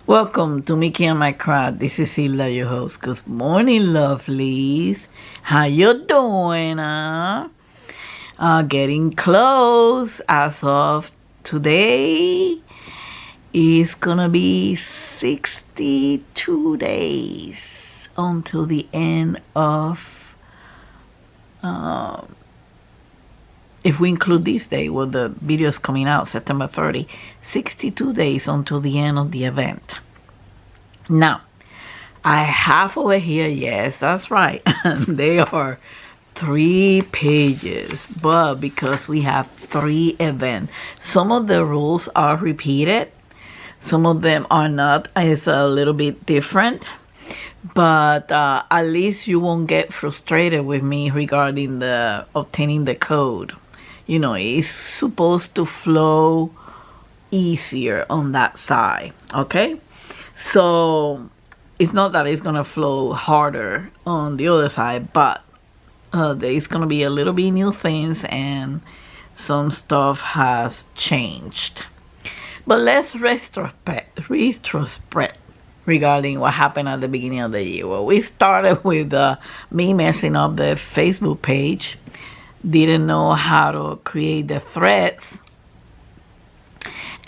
Welcome to Mickey and my crowd. This is Hilda, your host. Good morning, lovelies. How you doing? Getting close. As of today, it's gonna be 62 days until the end of. If we include this day, well, the video is coming out September 30, 62 days until the end of the event. Now, I have over here, yes, that's right. They are 3 pages, but because we have 3 events, some of the rules are repeated, some of them are not. It's a little bit different, but at least you won't get frustrated with me regarding the obtaining the code. You know, it's supposed to flow easier on that side, okay? So it's not that it's gonna flow harder on the other side, but there's gonna be a little bit new things and some stuff has changed. But let's retrospect regarding what happened at the beginning of the year. Well, we started with me messing up the Facebook page. Didn't know how to create the threads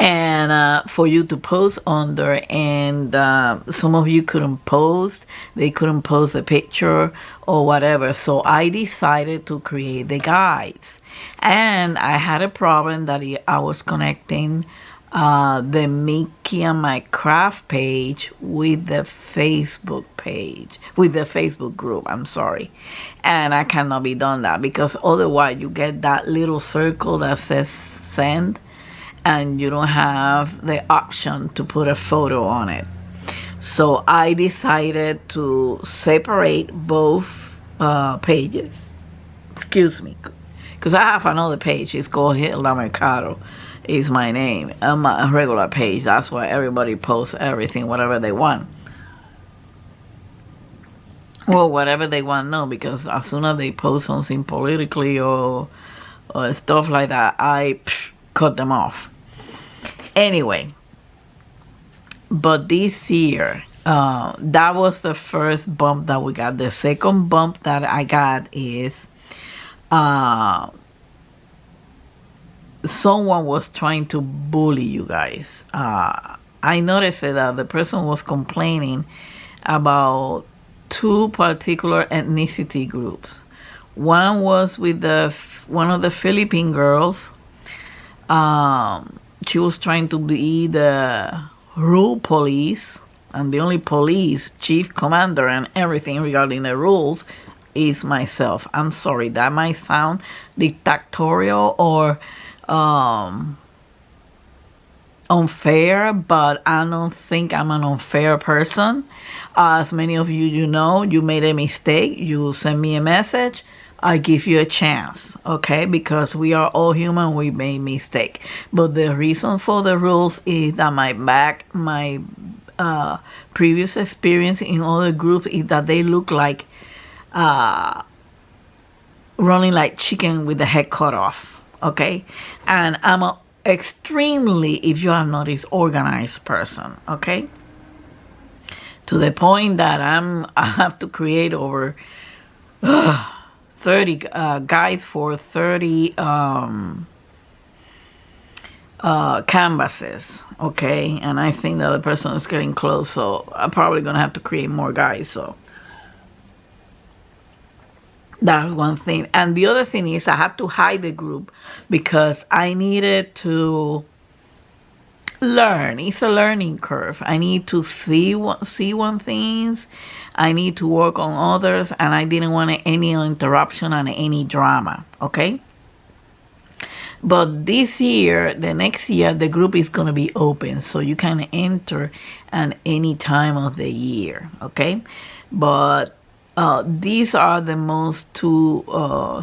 and for you to post under, and some of you couldn't post. They couldn't post a picture or whatever, so I decided to create the guides. And I had a problem that I was connecting the Mickey and my craft page with the Facebook page, with the Facebook group, I'm sorry. And I cannot be done that, because otherwise you get that little circle that says send and you don't have the option to put a photo on it. So I decided to separate both pages. Excuse me, because I have another page. It's called Hilda Mercado. Is my name on my regular page. That's why everybody posts everything, whatever they want. Well, whatever they want, no, because as soon as they post something politically or stuff like that, I cut them off. Anyway, but this year, that was the first bump that we got. The second bump that I got is someone was trying to bully you guys. I noticed that the person was complaining about 2 particular ethnicity groups. One was with one of the Philippine girls. She was trying to be the rule police, and the only police, chief commander, and everything regarding the rules is myself. I'm sorry, that might sound dictatorial or unfair, but I don't think I'm an unfair person. As many of you know, you made a mistake, you send me a message, I give you a chance, okay? Because we are all human, we make mistake. But the reason for the rules is that my previous experience in other groups is that they look like running like chicken with the head cut off, okay? And I'm a extremely, if you have noticed, organized person, okay? To the point that I have to create over 30 guides for 30 canvases, okay? And I think the other person is getting close, so I'm probably gonna have to create more guides. So that's one thing. And the other thing is I had to hide the group because I needed to learn. It's a learning curve. I need to see one things. I need to work on others, and I didn't want any interruption and any drama, okay? But this year, the next year, the group is going to be open, so you can enter at any time of the year, okay? But these are the most 2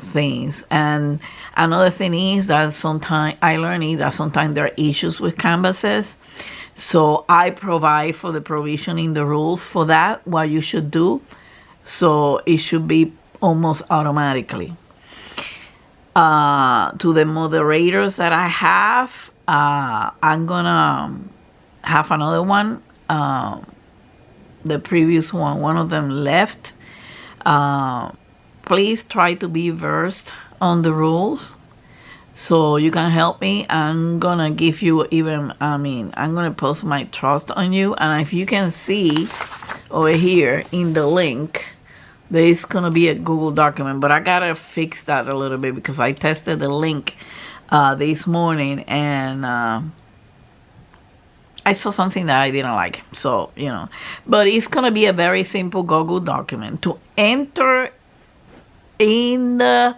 things. And another thing is that sometimes I learned that sometimes there are issues with canvases. So I provide for the provision in the rules for that, what you should do. So it should be almost automatically. To the moderators that I have, I'm gonna have another one the previous one of them left. Please try to be versed on the rules so you can help me. I'm gonna give you even, I'm gonna post my trust on you. And if you can see over here in the link, there's gonna be a Google document, but I gotta fix that a little bit because I tested the link this morning, and I saw something that I didn't like. So, you know, but it's gonna be a very simple Google document. To enter in the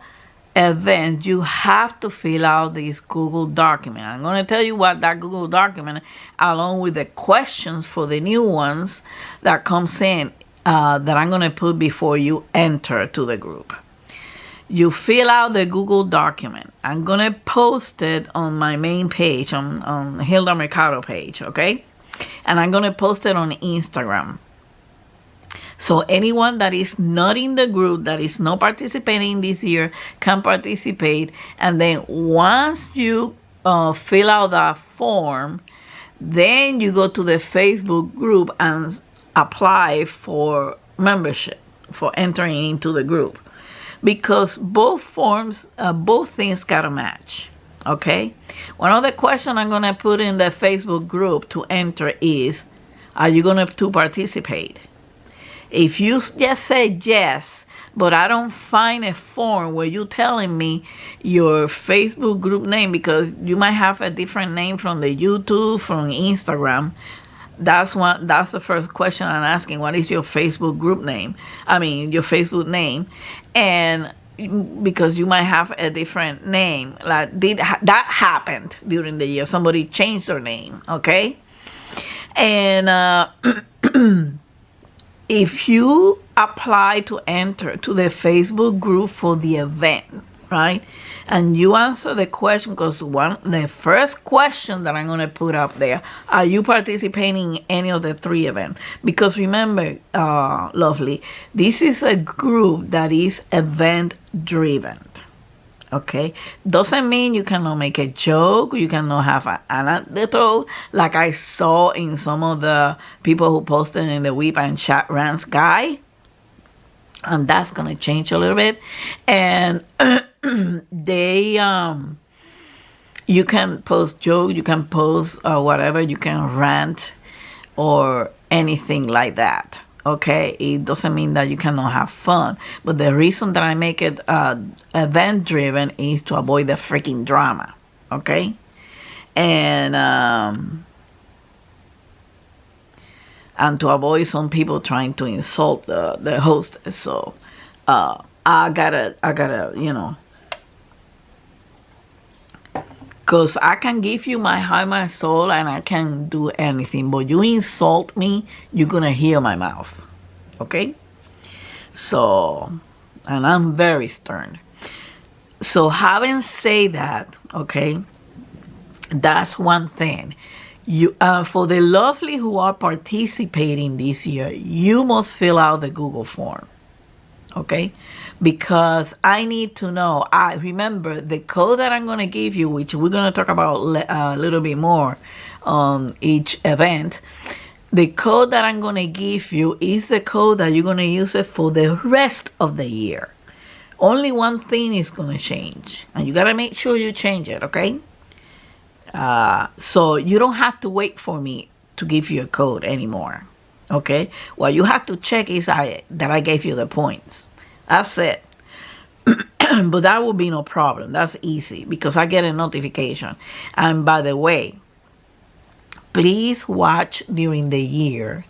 event, you have to fill out this Google document. I'm gonna tell you what that Google document, along with the questions for the new ones that comes in, that I'm going to put before you enter to the group. You fill out the Google document. I'm going to post it on my main page, on Hilda Mercado page, okay? And I'm going to post it on Instagram. So anyone that is not in the group, that is not participating this year, can participate. And then once you fill out that form, then you go to the Facebook group and apply for membership, for entering into the group, because both forms, both things gotta match. Okay, one of the questions I'm gonna put in the Facebook group to enter is, are you gonna to participate? If you just say yes, but I don't find a form where you're telling me your Facebook group name, because you might have a different name from the YouTube, from Instagram. That's the first question I'm asking. What is your Facebook group name? Your Facebook name. And because you might have a different name. Like that happened during the year. Somebody changed their name, okay? And if you apply to enter to the Facebook group for the event, right? And you answer the question, because the first question that I'm going to put up there, are you participating in any of the 3 events? Because remember, lovely, this is a group that is event driven. Okay, doesn't mean you cannot make a joke, you cannot have an anecdote like I saw in some of the people who posted in the Whip and Chat Rants guy. And that's gonna change a little bit. And you can post joke, you can post whatever, you can rant or anything like that. Okay, it doesn't mean that you cannot have fun, but the reason that I make it event driven is to avoid the freaking drama. Okay, and to avoid some people trying to insult the host. So I gotta, you know, because I can give you my heart, my soul, and I can do anything. But you insult me, you're going to hear my mouth. Okay? So, and I'm very stern. So having said that, okay, that's one thing. You for the lovely who are participating this year, you must fill out the Google form. Okay, because I need to know. I remember the code that I'm going to give you, which we're going to talk about a little bit more on each event. The code that I'm going to give you is the code that you're going to use it for the rest of the year. Only one thing is going to change, and you got to make sure you change it. Okay, so you don't have to wait for me to give you a code anymore. Okay, what you have to check is that I gave you the points. That's it. But that will be no problem. That's easy because I get a notification. And by the way, please watch during the year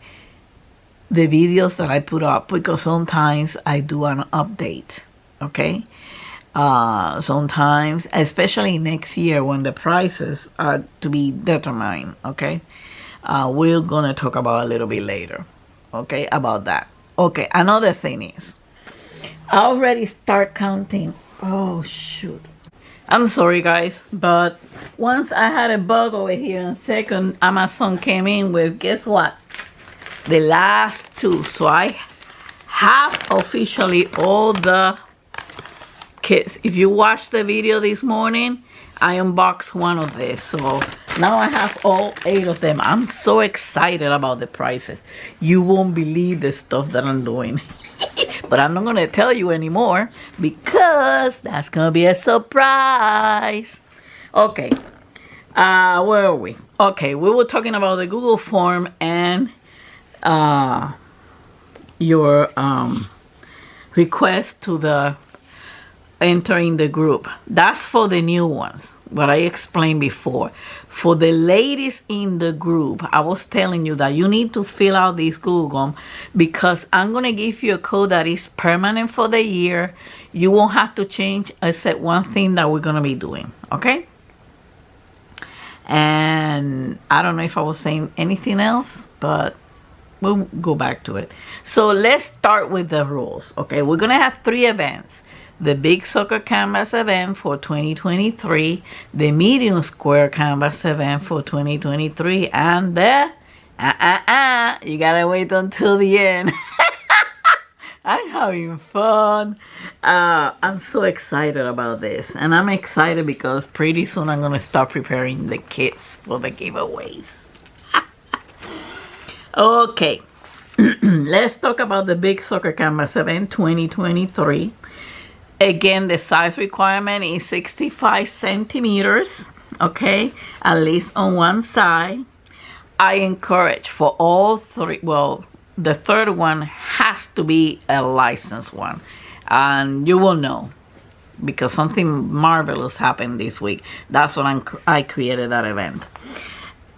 the videos that I put up, because sometimes I do an update. Okay, sometimes, especially next year when the prices are to be determined. Okay. We're gonna talk about a little bit later, okay, about that. Okay, another thing is, I already start counting. Oh shoot, I'm sorry guys, but once I had a bug over here, and second Amazon came in with, guess what, the last 2. So I have officially all the kits. If you watched the video this morning, I unboxed one of this, so now I have all 8 of them. I'm so excited about the prices. You won't believe the stuff that I'm doing. But I'm not going to tell you anymore because that's going to be a surprise. Okay. Where are we? Okay, we were talking about the Google form and your request to the entering the group. That's for the new ones, what I explained before. For the ladies in the group, I was telling you that you need to fill out this Google because I'm going to give you a code that is permanent for the year. You won't have to change except one thing that we're going to be doing, okay? And I don't know if I was saying anything else, but we'll go back to it. So let's start with the rules, okay? We're going to have 3 events. The Big Soccer Canvas event for 2023, the Medium Square Canvas event for 2023, and the you gotta wait until the end. I'm having fun. I'm so excited about this, and I'm excited because pretty soon I'm gonna start preparing the kits for the giveaways. Okay, let's talk about the Big Soccer Canvas event 2023. Again, the size requirement is 65 centimeters, okay, at least on one side. I encourage for all 3, well, the third one has to be a licensed one. And you will know because something marvelous happened this week. That's what I created that event.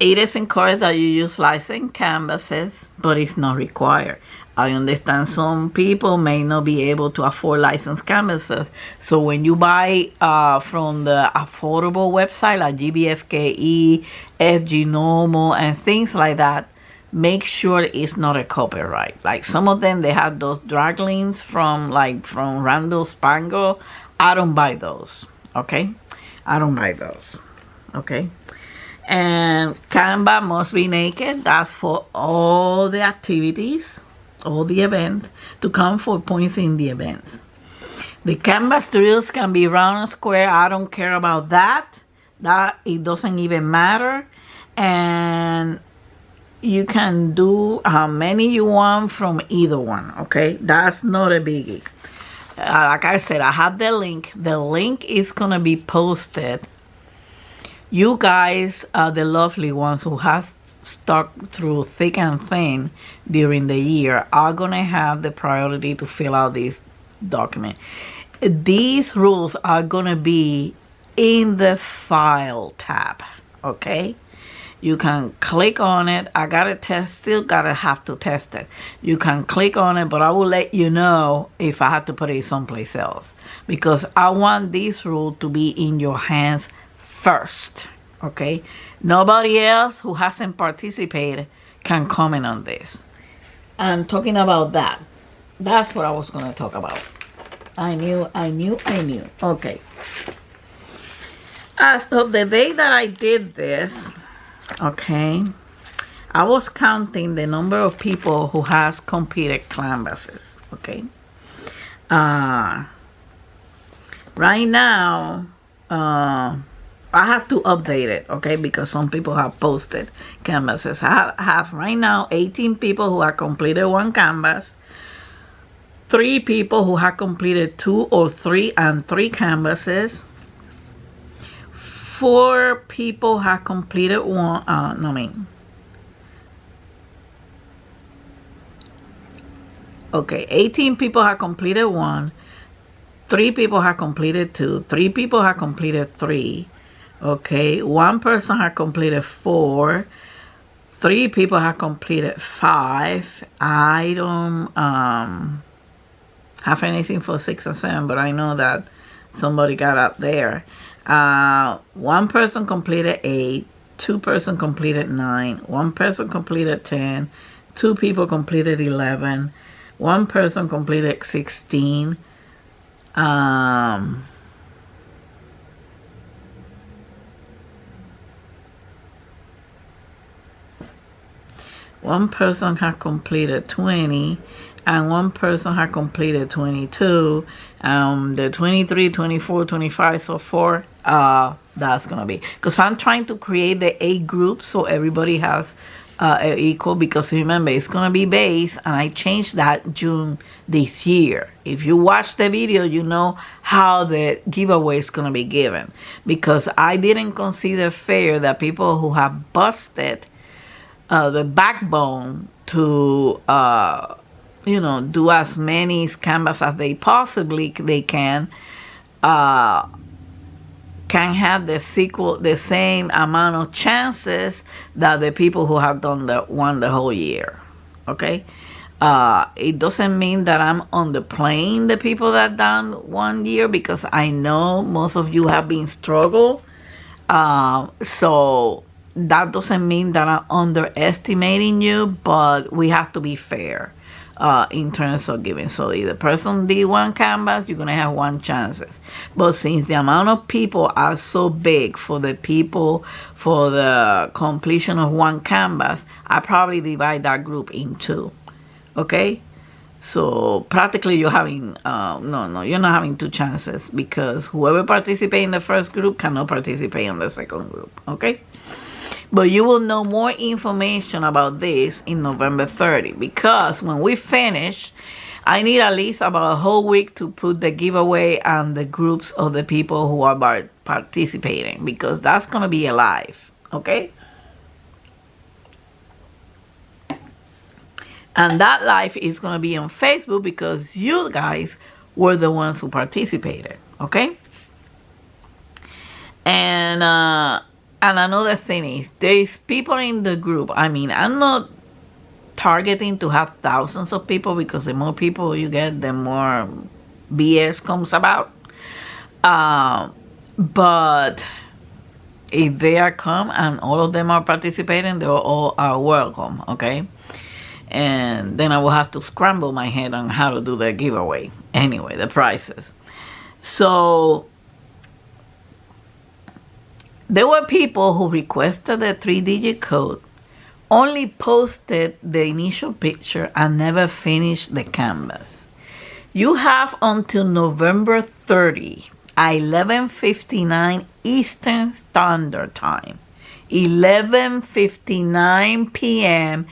It is encouraged that you use licensed canvases, but it's not required. I understand some people may not be able to afford licensed canvases. So when you buy from the affordable website like GBFKE, FG Normal, and things like that, make sure it's not a copyright. Like some of them, they have those drag links from Randall Spangle. I don't buy those, okay? I don't buy those, okay? And Canva must be naked. That's for all the activities, all the events, to count for points in the events. The canvas drills can be round and square. I don't care about that. It doesn't even matter. And you can do how many you want from either one, okay? That's not a biggie. Like I said, I have the link. The link is going to be posted. You guys are the lovely ones who has stuck through thick and thin during the year are going to have the priority to fill out this document. These rules are going to be in the file tab, okay? You can click on it. I gotta test, still gotta have to test it. You can click on it, but I will let you know if I have to put it someplace else because I want this rule to be in your hands first, okay? Nobody else who hasn't participated can comment on this. And talking about that, that's what I was going to talk about. I knew. Okay. As of the day that I did this, okay, I was counting the number of people who has completed canvases, okay? Right now, I have to update it, okay, because some people have posted canvases. I have right now 18 people who have completed 1 canvas, 3 people who have completed 2 or 3 and 3 canvases, 4 people have completed 1, okay, 18 people have completed 1, 3 people have completed 2, 3 people have completed 3, okay, 1 person has completed 4, 3 people have completed 5. I don't have anything for 6 and 7, but I know that somebody got up there. 1 person completed 8, 2 person completed 9, 1 person completed 10, 2 people completed 11, 1 person completed 16. One person has completed 20, and one person had completed 22. The 23, 24, 25, so forth. That's gonna be, because I'm trying to create the 8 groups so everybody has equal, because remember it's gonna be base, and I changed that June this year. If you watch the video, you know how the giveaway is gonna be given, because I didn't consider fair that people who have busted the backbone to do as many canvas as they possibly can have the same amount of chances that the people who have done won the whole year. Okay, it doesn't mean that I'm underplaying the people that done 1 year, because I know most of you have been struggle. So that doesn't mean that I'm underestimating you, but we have to be fair in terms of giving. So if the person did 1 canvas, you're gonna have 1 chances. But since the amount of people are so big for the completion of 1 canvas, I probably divide that group in 2. Okay, so practically you're having you're not having 2 chances, because whoever participates in the first group cannot participate in the second group. Okay, but you will know more information about this in November 30, because when we finish, I need at least about a whole week to put the giveaway and the groups of the people who are participating, because that's going to be alive. Okay, and that live is going to be on Facebook, because you guys were the ones who participated. Okay, and another thing is, there's people in the group. I mean, I'm not targeting to have thousands of people, because the more people you get, the more BS comes about. But if they are come and all of them are participating, they all are welcome. Okay, and then I will have to scramble my head on how to do the giveaway. Anyway, the prizes. So there were people who requested the 3-digit code, only posted the initial picture, and never finished the canvas. You have until November 30 at 11:59 Eastern Standard Time. 11:59 p.m.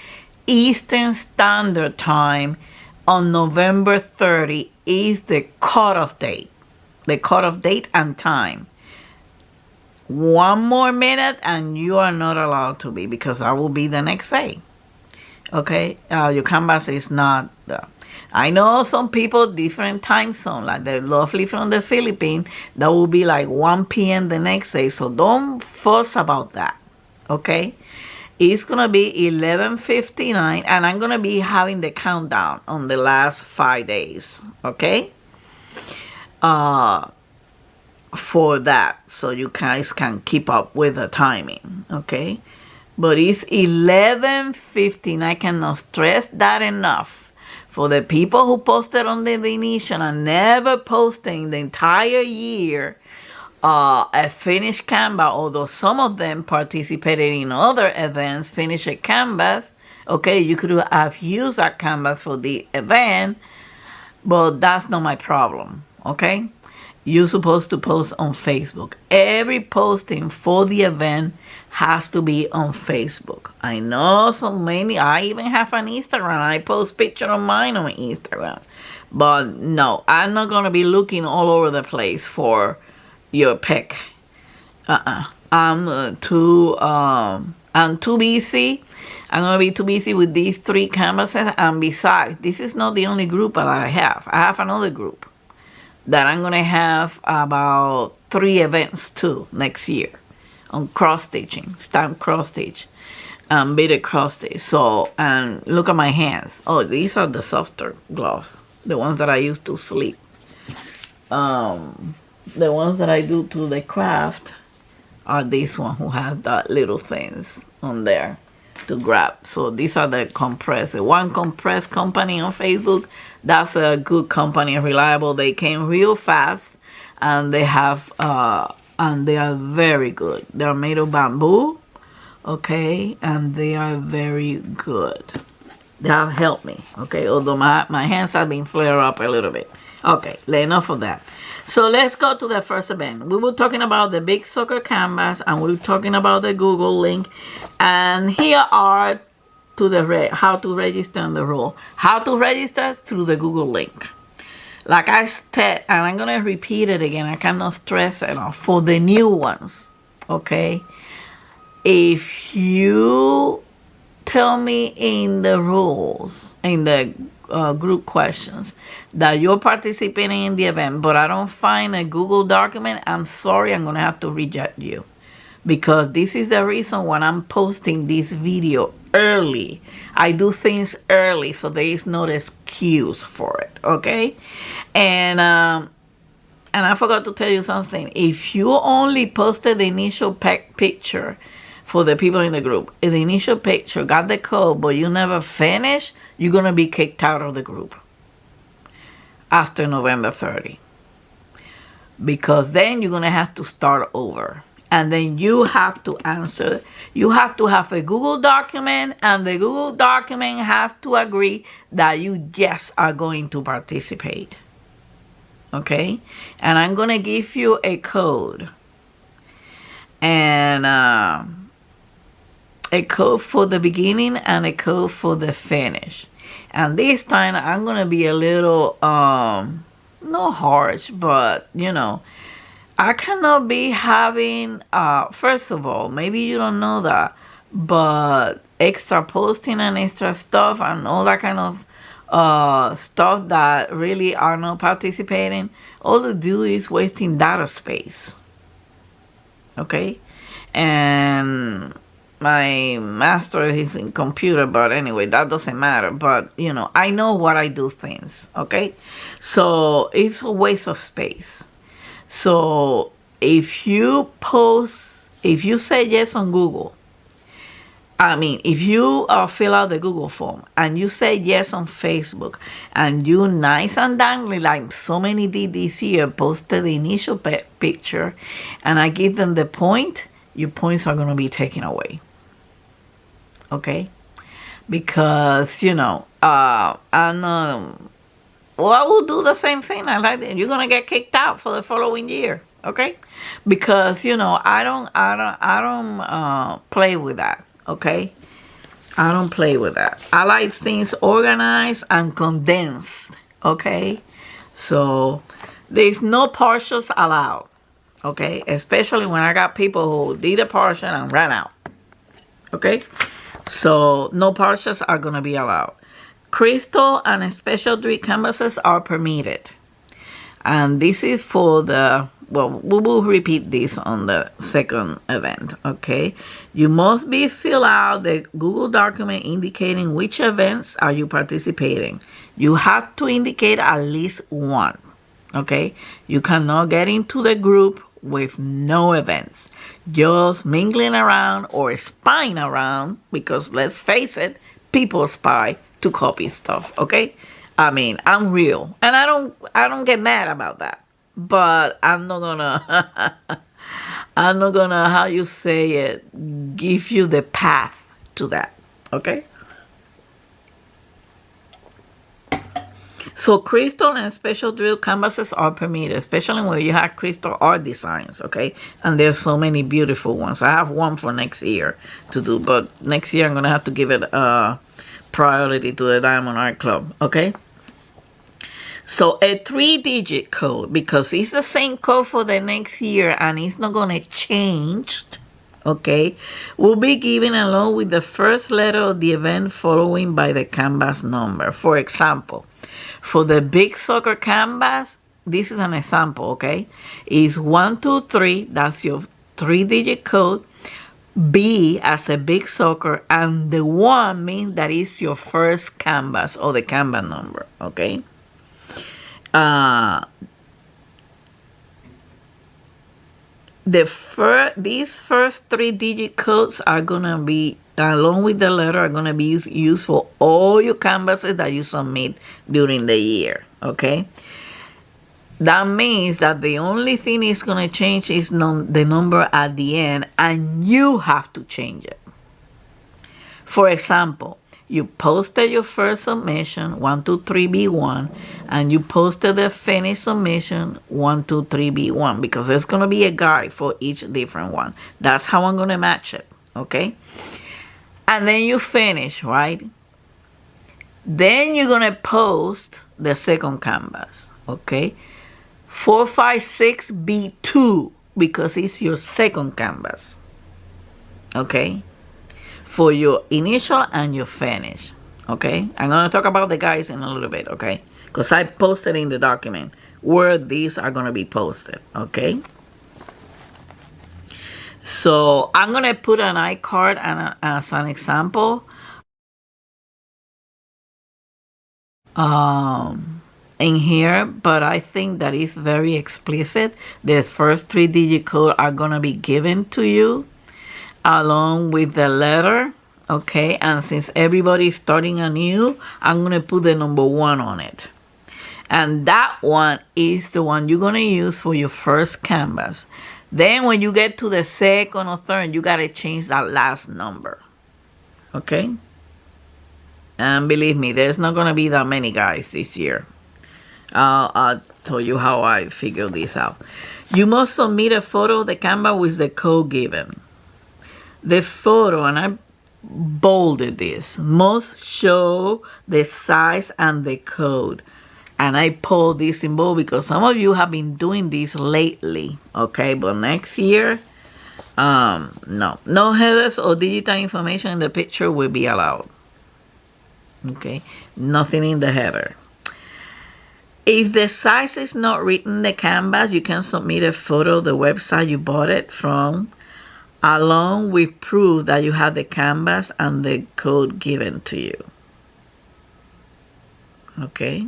Eastern Standard Time on November 30 is the cutoff date. The cutoff date and time. 1 more minute and you are not allowed to be, because that will be the next day. Okay, your canvas is not there. I know some people different time zone, like the lovely from the Philippines, that will be like 1 p.m. the next day, so don't fuss about that. Okay, it's gonna be 11:59, and I'm gonna be having the countdown on the last 5 days. Okay, for that, so you guys can keep up with the timing. Okay, but it's 11:15. I cannot stress that enough. For the people who posted on the initial and never posting the entire year a finished canvas, although some of them participated in other events, finish a canvas. Okay, you could have used that canvas for the event, but that's not my problem. Okay, you're supposed to post on Facebook. Every posting for the event has to be on Facebook. I know so many, I even have an Instagram. I post pictures of mine on Instagram. But no, I'm not going to be looking all over the place for your pick. I'm too busy. I'm going to be too busy with these 3 canvases. And besides, this is not the only group that I have. I have another group that I'm going to have about 3 events too next year on cross-stitching, stamp cross-stitch, beaded cross-stitch. So, and look at my hands. Oh, these are the softer gloves, the ones that I use to sleep. The ones that I do to the craft are these one who have that little things on there to grab. So these are the compressed. The One Compressed company on Facebook, that's a good company, reliable. They came real fast, and they have and they are very good. They are made of bamboo, okay, and they are very good. They have helped me, okay? Although my hands have been flared up a little bit. Okay, enough of that. So let's go to the first event. We were talking about the big soccer canvas, and we were talking about the Google link. And here are how to register on the rule. How to register through the Google link. Like I said, and I'm going to repeat it again. I cannot stress enough for the new ones, okay? If you tell me in the rules, in the group questions, that you're participating in the event, but I don't find a Google document, I'm sorry, I'm going to have to reject you. Because this is the reason why I'm posting this video early. I do things early, so there is no excuse for it, okay? And I forgot to tell you something. If you only posted the initial picture for the people in the group, in the initial picture, got the code, but you never finished, you're going to be kicked out of the group after November 30. Because then you're going to have to start over. And then you have to answer. You have to have a Google document, and the Google document have to agree that you just are going to participate. Okay? And I'm going to give you a code. And a code for the beginning and a code for the finish. And this time I'm going to be a little, not harsh, but, you know, I cannot be having, first of all, maybe you don't know that, but extra posting and extra stuff and all that kind of stuff that really are not participating, all they do is wasting data space. Okay? And my master is in computer, but anyway, that doesn't matter. But, you know, I know what I do things, okay? So it's a waste of space. So if you say yes on Google, if you fill out the Google form and you say yes on Facebook and you nice and dangly, like so many did this year, posted the initial picture and I give them the point, your points are going to be taken away. Okay? Because, you know, I will do the same thing. I like that. You're going to get kicked out for the following year. Okay? Because, you know, I don't play with that. Okay? I don't play with that. I like things organized and condensed. Okay? So, there's no partials allowed. Okay? Especially when I got people who did a partial and ran out. Okay? So, no partials are going to be allowed. Crystal and special grid canvases are permitted. And this is for the, well, we will repeat this on the second event, okay? You must fill out the Google document indicating which events are you participating. You have to indicate at least one, okay? You cannot get into the group with no events. Just mingling around or spying around, because let's face it, people spy to copy stuff, okay? I mean, I'm real, and I don't get mad about that. But I'm not gonna how you say it, give you the path to that, okay? So crystal and special drill canvases are permitted, especially when you have crystal art designs, okay? And there's so many beautiful ones. I have one for next year to do, but next year I'm gonna have to give it priority to the Diamond Art Club, okay? So a 3-digit code, because it's the same code for the next year and it's not going to change, okay, will be given along with the first letter of the event following by the canvas number. For example, for the big soccer canvas, this is an example, okay, is 123, that's your 3-digit code. B as a big soccer, and the 1 means that is your first canvas or the canvas number, okay? These first 3-digit codes are gonna be, along with the letter, are gonna be used for all your canvases that you submit during the year, okay? That means that the only thing is going to change is the number at the end, and you have to change it. For example, you posted your first submission 123B1, and you posted the finished submission 123B1, because there's going to be a guide for each different one. That's how I'm going to match it. Okay, and then you finish, right? Then you're going to post the second canvas. Okay, 456B2, because it's your second canvas. Okay, for your initial and your finish. Okay, I'm going to talk about the guys in a little bit. Okay, because I posted in the document where these are going to be posted. Okay, so I'm going to put an iCard as an example in here, but I think that is very explicit. The first 3-digit code are going to be given to you along with the letter. Okay, and since everybody's starting anew, I'm going to put the number 1 on it. And that one is the one you're going to use for your first canvas. Then when you get to the second or third, you got to change that last number. Okay? And believe me, there's not going to be that many guys this year. I'll tell you how I figured this out. You must submit a photo of the canvas with the code given. The photo, and I bolded this, must show the size and the code. And I pulled this in bold because some of you have been doing this lately. Okay, but next year, no headers or digital information in the picture will be allowed. Okay, nothing in the header. If the size is not written in the canvas, you can submit a photo of the website you bought it from, along with proof that you have the canvas and the code given to you. Okay,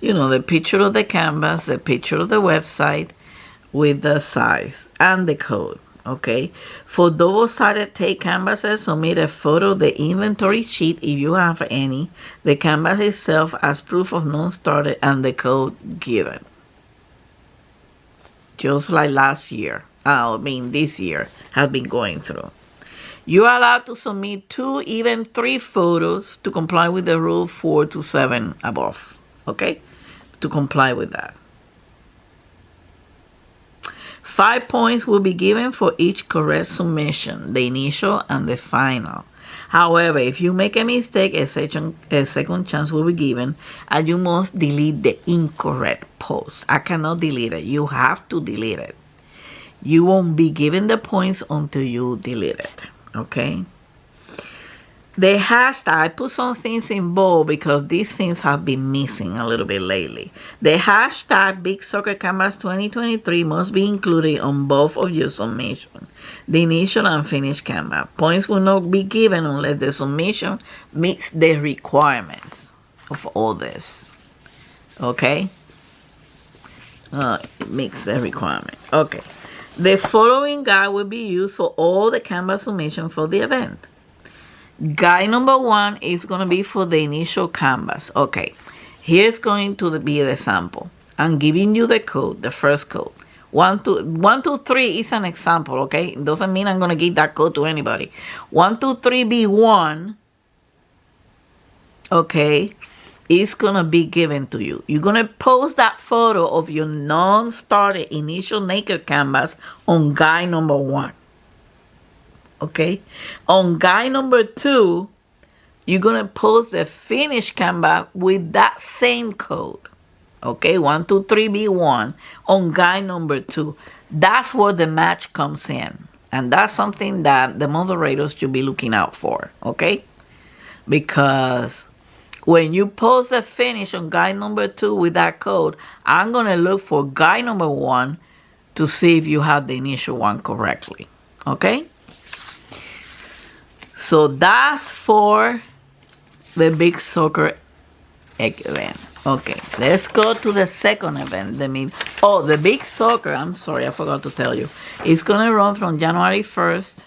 you know, the picture of the canvas, the picture of the website with the size and the code. Okay, for double-sided tape canvases, submit a photo of the inventory sheet if you have any, the canvas itself as proof of non-started, and the code given. Just like last year, this year have been going through. You are allowed to submit 2, even 3 photos to comply with the rule 4 to 7 above. Okay, to comply with that. 5 points will be given for each correct submission, the initial and the final. However, if you make a mistake, a second chance will be given, and you must delete the incorrect post. I cannot delete it. You have to delete it. You won't be given the points until you delete it. Okay? The hashtag, I put some things in bold because these things have been missing a little bit lately. The hashtag Big Soccer Canvas 2023 must be included on both of your submissions, the initial and finished canvas. Points will not be given unless the submission meets the requirements of all this. Okay? It meets the requirement. Okay. The following guide will be used for all the canvas submission for the event. Guide number 1 is going to be for the initial canvas. Okay, here's going to be the sample. I'm giving you the code, the first code. 1, 2, 3 is an example, okay? It doesn't mean I'm going to give that code to anybody. 1, 2, 3, B1, okay, is going to be given to you. You're going to post that photo of your non-started initial naked canvas on guide number 1. Okay, on guide number 2, you're going to post the finished canvas with that same code. Okay, 1, 2, 3, B1 on guide number 2. That's where the match comes in. And that's something that the moderators should be looking out for. Okay, because when you post the finish on guide number 2 with that code, I'm going to look for guide number 1 to see if you have the initial one correctly. Okay. So that's for the big soccer event. Okay, let's go to the second event. The big soccer, I'm sorry, I forgot to tell you. It's going to run from January 1st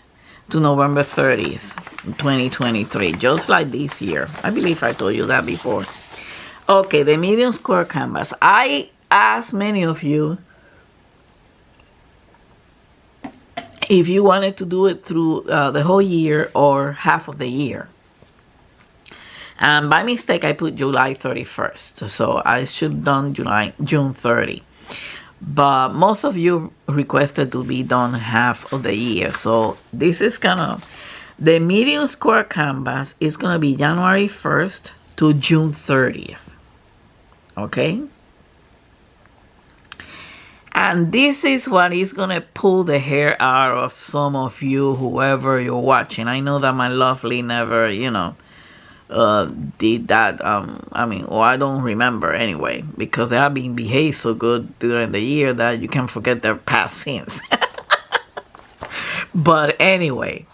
to November 30th, 2023, just like this year. I believe I told you that before. Okay, the medium square canvas. I asked many of you if you wanted to do it through the whole year or half of the year. And by mistake, I put July 31st. So I should have done June 30. But most of you requested to be done half of the year. So this is kind of, the medium square canvas is going to be January 1st to June 30th. Okay? And this is what is going to pull the hair out of some of you, whoever you're watching. I know that my lovely never, did that. I don't remember anyway, because they have been behaved so good during the year that you can forget their past sins. But anyway,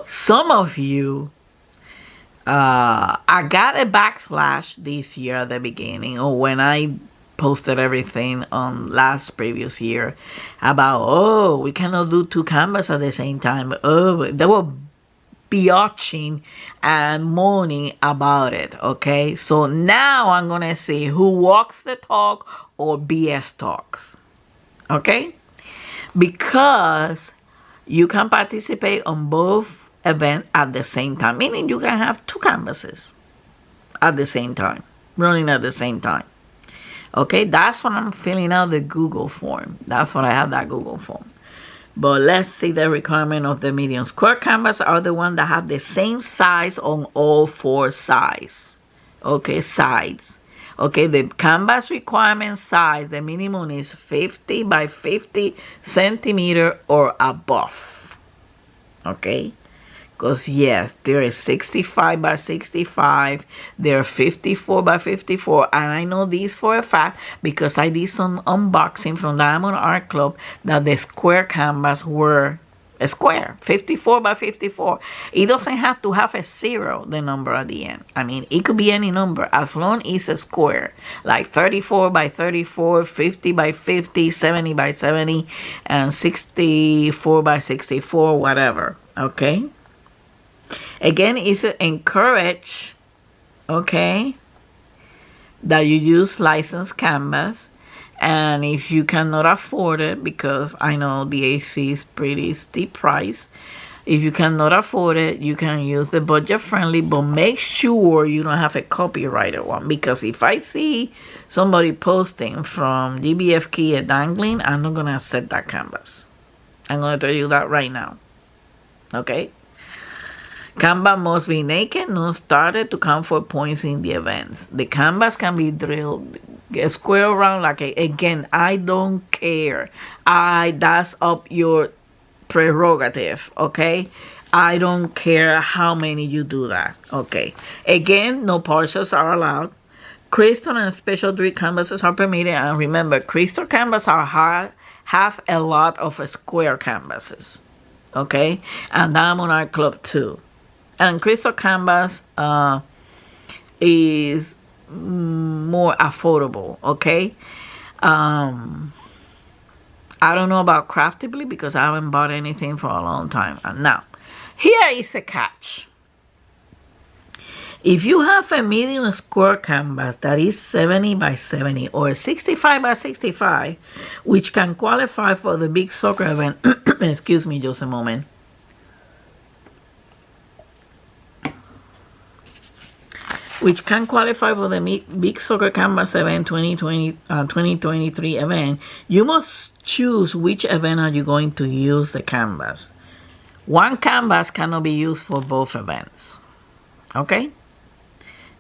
some of you, I got a backslash this year at the beginning, or when I posted everything on previous year about, we cannot do two canvas at the same time. They were biatching and moaning about it. Okay, so now I'm gonna see who walks the talk or BS talks. Okay, because you can participate on both events at the same time, meaning you can have two canvases at the same time, running at the same time. Okay, that's what I'm filling out the Google form. That's what I have, that Google form. But let's see, the requirement of the medium square canvas are the one that have the same size on all four sides. Okay, sides. Okay, the canvas requirement size, the minimum is 50 by 50 centimeter or above. Okay, because yes, there is 65 by 65, there are 54 by 54, and I know these for a fact because I did some unboxing from Diamond Art Club that the square canvas were a square, 54 by 54. It doesn't have to have a 0, the number at the end. I mean, it could be any number as long as it's a square, like 34 by 34, 50 by 50, 70 by 70, and 64 by 64, whatever. Okay. Again, it's encouraged, okay, that you use licensed canvas. And if you cannot afford it, because I know the AC is pretty steep price, if you cannot afford it, you can use the budget friendly, but make sure you don't have a copyrighted one. Because if I see somebody posting from GBF Key at Dangling, I'm not going to accept that canvas. I'm going to tell you that right now. Okay? Canvas must be naked, not started, to count for points in the events. The canvas can be drilled, square around like again, I don't care. That's up your prerogative, okay? I don't care how many you do that, okay? Again, no partials are allowed. Crystal and special grid canvases are permitted, and remember, crystal canvas have a lot of square canvases, okay? And Diamond Art Club too. And crystal canvas is more affordable, okay? I don't know about Craftably because I haven't bought anything for a long time. And now, here is a catch. If you have a medium square canvas that is 70 by 70 or 65 by 65, which can qualify for the big soccer event, excuse me just a moment. Which can qualify for the Big Soccer Canvas Event 2023 event, you must choose which event are you going to use the canvas. One canvas cannot be used for both events. Okay?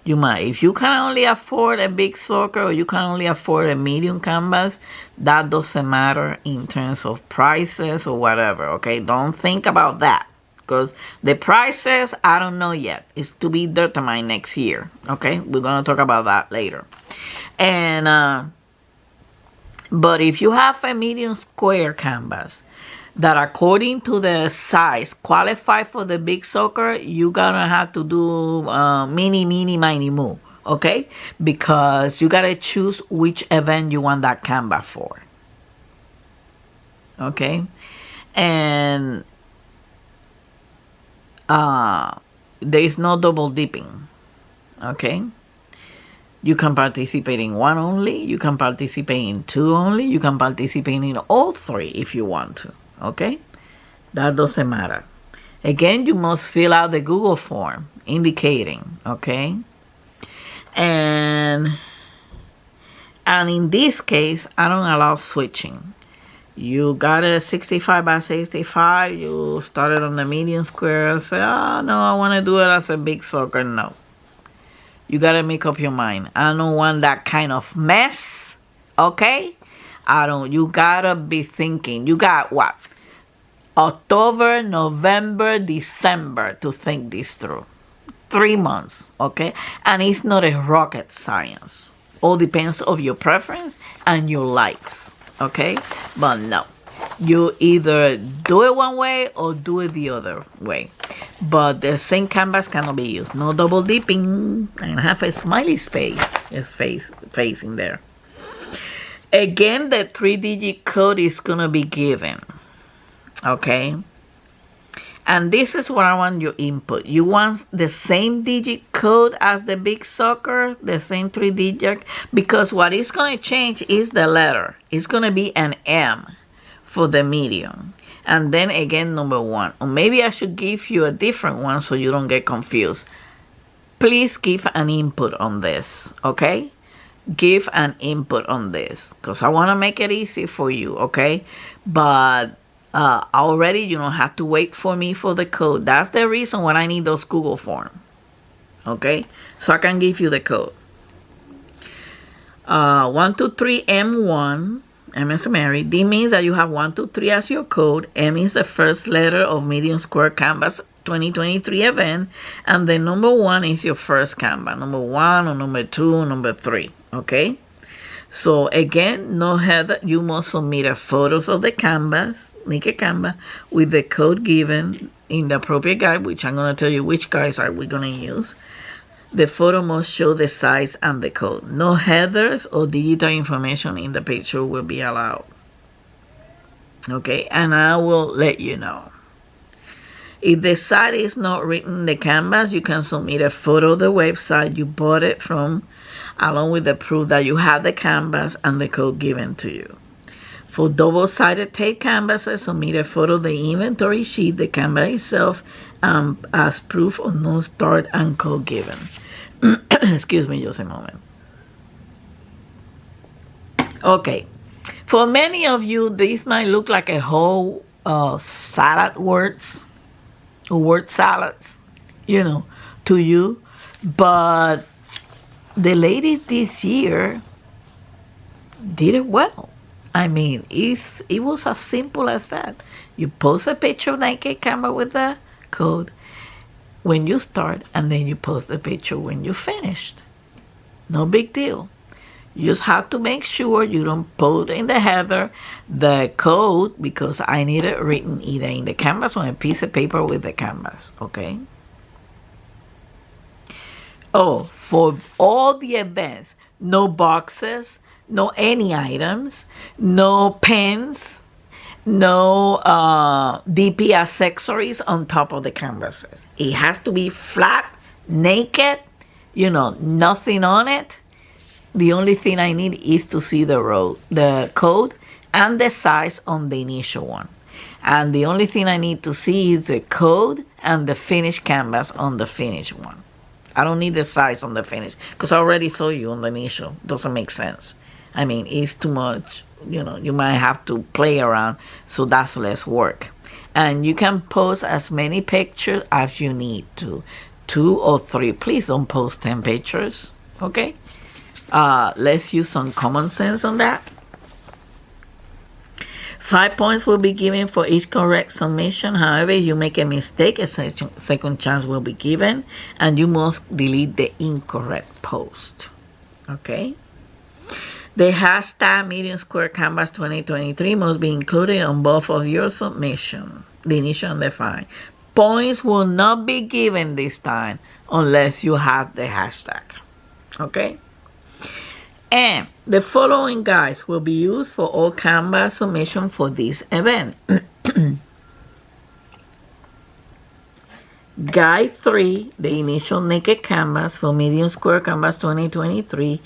You might, if you can only afford a big soccer or you can only afford a medium canvas, that doesn't matter in terms of prices or whatever. Okay? Don't think about that. Because the prices, I don't know yet. It's to be determined next year. Okay? We're going to talk about that later. And, but if you have a medium square canvas that according to the size qualify for the big soccer, you're going to have to do mini, mini, moo. Okay? Because you got to choose which event you want that canvas for. Okay? And there is no double dipping. Okay? You can participate in one only. You can participate in two only. You can participate in all three if you want to. Okay? That doesn't matter. Again, you must fill out the Google form indicating, okay? And in this case, I don't allow switching. You got a 65 by 65, you started on the medium square, say, oh no, I want to do it as a big sucker. No. You got to make up your mind. I don't want that kind of mess, okay? You got to be thinking. You got what? October, November, December to think this through. 3 months, okay? And it's not a rocket science. All depends on your preference and your likes, okay? But no, you either do it one way or do it the other way. But the same canvas cannot be used. No double dipping. And have a smiley face in there. Again, the 3-digit code is gonna be given, okay? And this is what I want your input. You want the same digit code as the big sucker, the same 3-digit, because what is going to change is the letter. It's going to be an M for the medium. And then again, number 1. Or maybe I should give you a different one so you don't get confused. Please give an input on this, okay? Give an input on this because I want to make it easy for you, okay? But already you don't have to wait for me for the code. That's the reason why I need those Google forms, okay? So I can give you the code. 123 M1, M is Mary. D means that you have 123 as your code. M is the first letter of medium square canvas 2023 event, and the number 1 is your first canvas, number 1 or number 2 or number 3, okay? So again, no header, you must submit a photos of the canvas, naked canvas, with the code given in the appropriate guide, which I'm going to tell you which guides are we going to use. The photo must show the size and the code. No headers or digital information in the picture will be allowed. Okay, and I will let you know. If the site is not written in the canvas, you can submit a photo of the website you bought it from, along with the proof that you have the canvas and the code given to you. For double-sided tape canvases, submit a photo of the inventory sheet, the canvas itself, as proof of no start and code given. Excuse me just a moment. Okay. For many of you, this might look like a whole salad words, or word salads, you know, to you. But the ladies this year did it well. I mean, it was as simple as that. You post a picture of naked camera with the code when you start, and then you post the picture when you finished. No big deal. You just have to make sure you don't put in the header the code, because I need it written either in the canvas or a piece of paper with the canvas, okay? Oh, for all the events, no boxes, no any items, no pens, no DP accessories on top of the canvases. It has to be flat, naked, you know, nothing on it. The only thing I need is to see the code and the size on the initial one. And the only thing I need to see is the code and the finished canvas on the finished one. I don't need the size on the finish, because I already saw you on the initial. Doesn't make sense. I mean, it's too much. You know, you might have to play around, so that's less work. And you can post as many pictures as you need to. 2 or 3. Please don't post 10 pictures, okay? Let's use some common sense on that. 5 points will be given for each correct submission. However, if you make a mistake, a second chance will be given, and you must delete the incorrect post. Okay? The hashtag medium square canvas 2023 must be included on both of your submission, the initial and the final. Points will not be given this time unless you have the hashtag. Okay? And the following guides will be used for all canvas submission for this event. Guide 3, the initial naked canvas for medium square canvas 2023,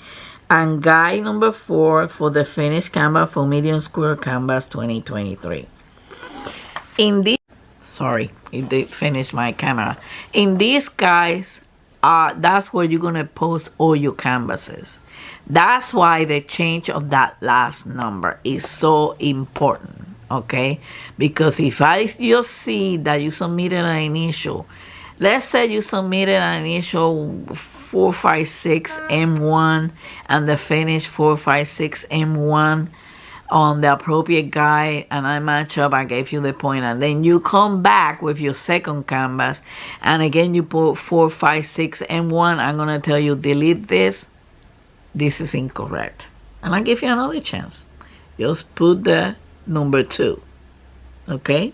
and guide number 4 for the finished canvas for medium square canvas 2023. In this Sorry, it did finish my camera. In this, guys, that's where you're gonna post all your canvases. That's why the change of that last number is so important, okay? Because if I just see that you submitted an initial, let's say you submitted an initial 456 M1 and the finish 456 M1 on the appropriate guide, and I match up, I gave you the point, and then you come back with your second canvas and again you put 456 M1, I'm gonna tell you delete this. This is incorrect, and I give you another chance. Just put the number 2, okay,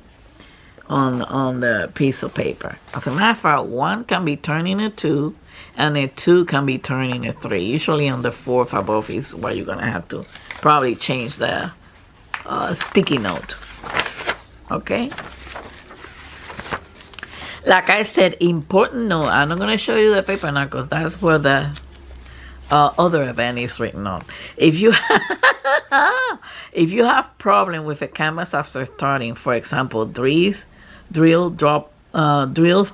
on the piece of paper. As a matter of fact, 1 can be turned into 2 and a 2 can be turned into 3. Usually on the 4th above is where you're gonna have to probably change the sticky note, okay? Like I said, important note, I'm not gonna show you the paper now because that's where the other event is written on. If you if you have problem with a canvas after starting, for example, drills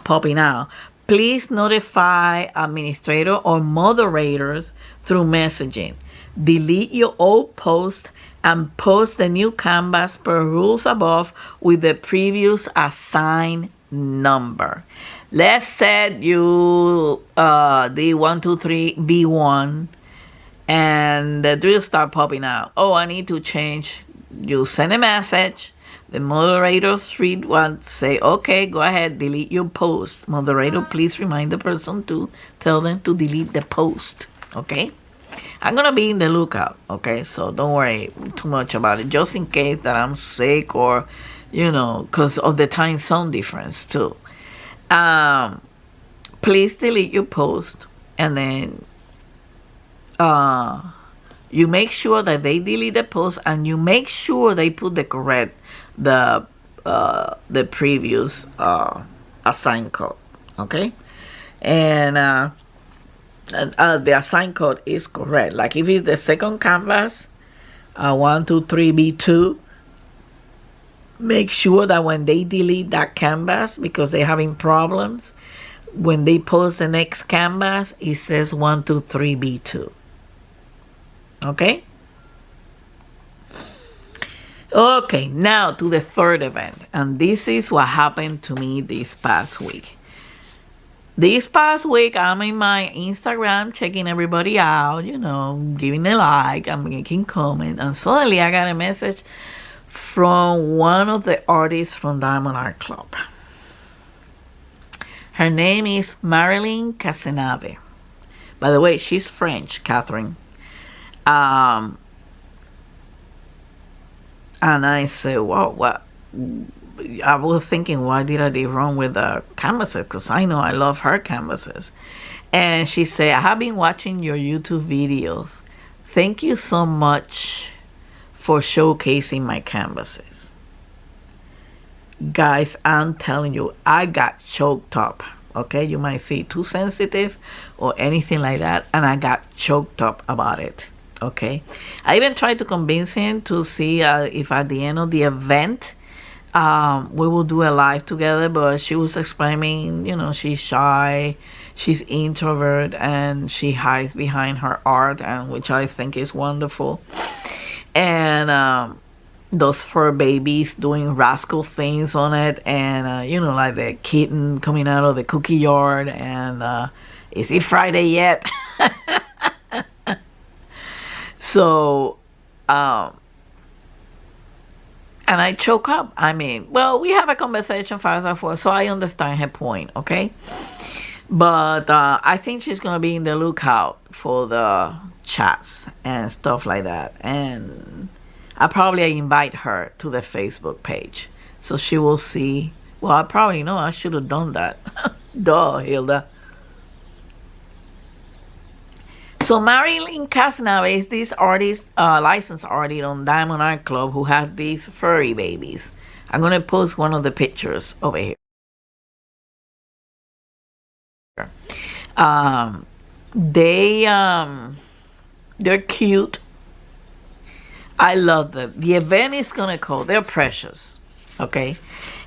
popping out, please notify administrator or moderators through messaging. Delete your old post and post the new canvas per rules above with the previous assigned number. Let's say you did 1, 2, 3 B1 and the drills start popping out. Oh, I need to change. You send a message. The moderators read one, say, okay, go ahead, delete your post. Moderator, please remind the person to tell them to delete the post, okay? I'm going to be in the lookout, okay? So don't worry too much about it, just in case that I'm sick or, you know, because of the time zone difference too. Please delete your post, and then you make sure that they delete the post, and you make sure they put the correct the previous assigned code, okay? And the assigned code is correct. Like if it's the second canvas, 1, 2, 3 B2, make sure that when they delete that canvas because they're having problems, when they post the next canvas, it says 1, 2, 3 B2. Okay? Okay, now to the third event. And this is what happened to me this past week. This past week, I'm in my Instagram checking everybody out, you know, giving a like, I'm making comment, and suddenly I got a message from one of the artists from Diamond Art Club. Her name is Marilyn Casenave. By the way, she's French, Catherine. And I said, well, what? I was thinking, why did I do wrong with the canvases? Because I know I love her canvases. And she said, I have been watching your YouTube videos. Thank you so much for showcasing my canvases. Guys, I'm telling you, I got choked up. Okay, you might see too sensitive or anything like that, and I got choked up about it. Okay, I even tried to convince him to see if at the end of the event we will do a live together, but she was explaining, you know, she's shy, she's introvert, and she hides behind her art, and which I think is wonderful. And those fur babies doing rascal things on it, and you know, like the kitten coming out of the cookie yard, and is it Friday yet? So and I choke up. I mean, well, we have a conversation fast and forth, so I understand her point, okay? But I think she's gonna be in the lookout for the chats and stuff like that, and I probably invite her to the Facebook page so she will see. Well, I probably know I should have done that. Duh, Hilda. So Marilyn Casanova is this artist, licensed artist on Diamond Art Club who has these furry babies. I'm gonna post one of the pictures over here. They're cute. I love them. The event is gonna call. They're precious, okay.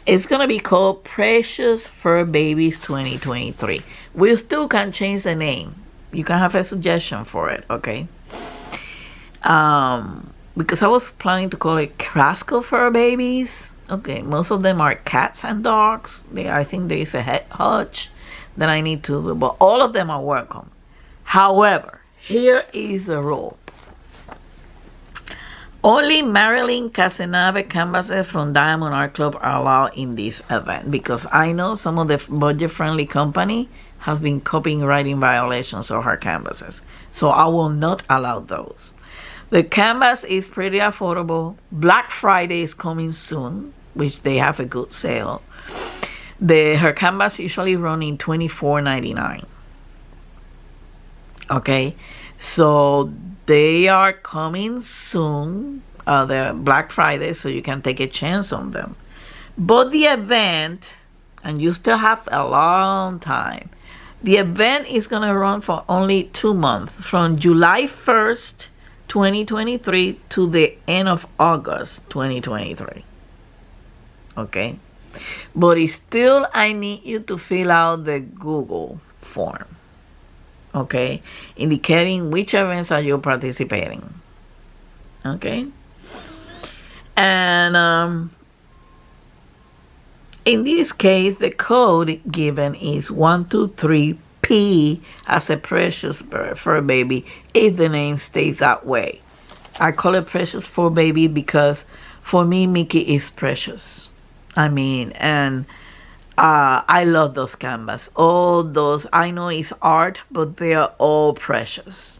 It's gonna be called Precious Fur Babies 2023. We still can change the name. You can have a suggestion for it, okay? Because I was planning to call it Crasco Fur Babies. Okay, most of them are cats and dogs. I think there is a head hutch that I need to, but all of them are welcome. However, here is the rule. Only Marilyn Casanave canvases from Diamond Art Club are allowed in this event, because I know some of the budget-friendly company has been copywriting violations of her canvases. So I will not allow those. The canvas is pretty affordable. Black Friday is coming soon, which they have a good sale. Her canvas usually run in $24.99. Okay, so they are coming soon, the Black Friday, so you can take a chance on them. But the event, and you still have a long time, the event is going to run for only 2 months, from July 1st, 2023 to the end of August 2023. Okay, but it's still, I need you to fill out the Google form, okay, indicating which events are you participating. Okay, and in this case, the code given is 123P as a Precious Fur Baby, if the name stays that way. I call it Precious Fur Baby because for me, Mickey is precious. I mean, and I love those canvas. All those, I know it's art, but they are all precious,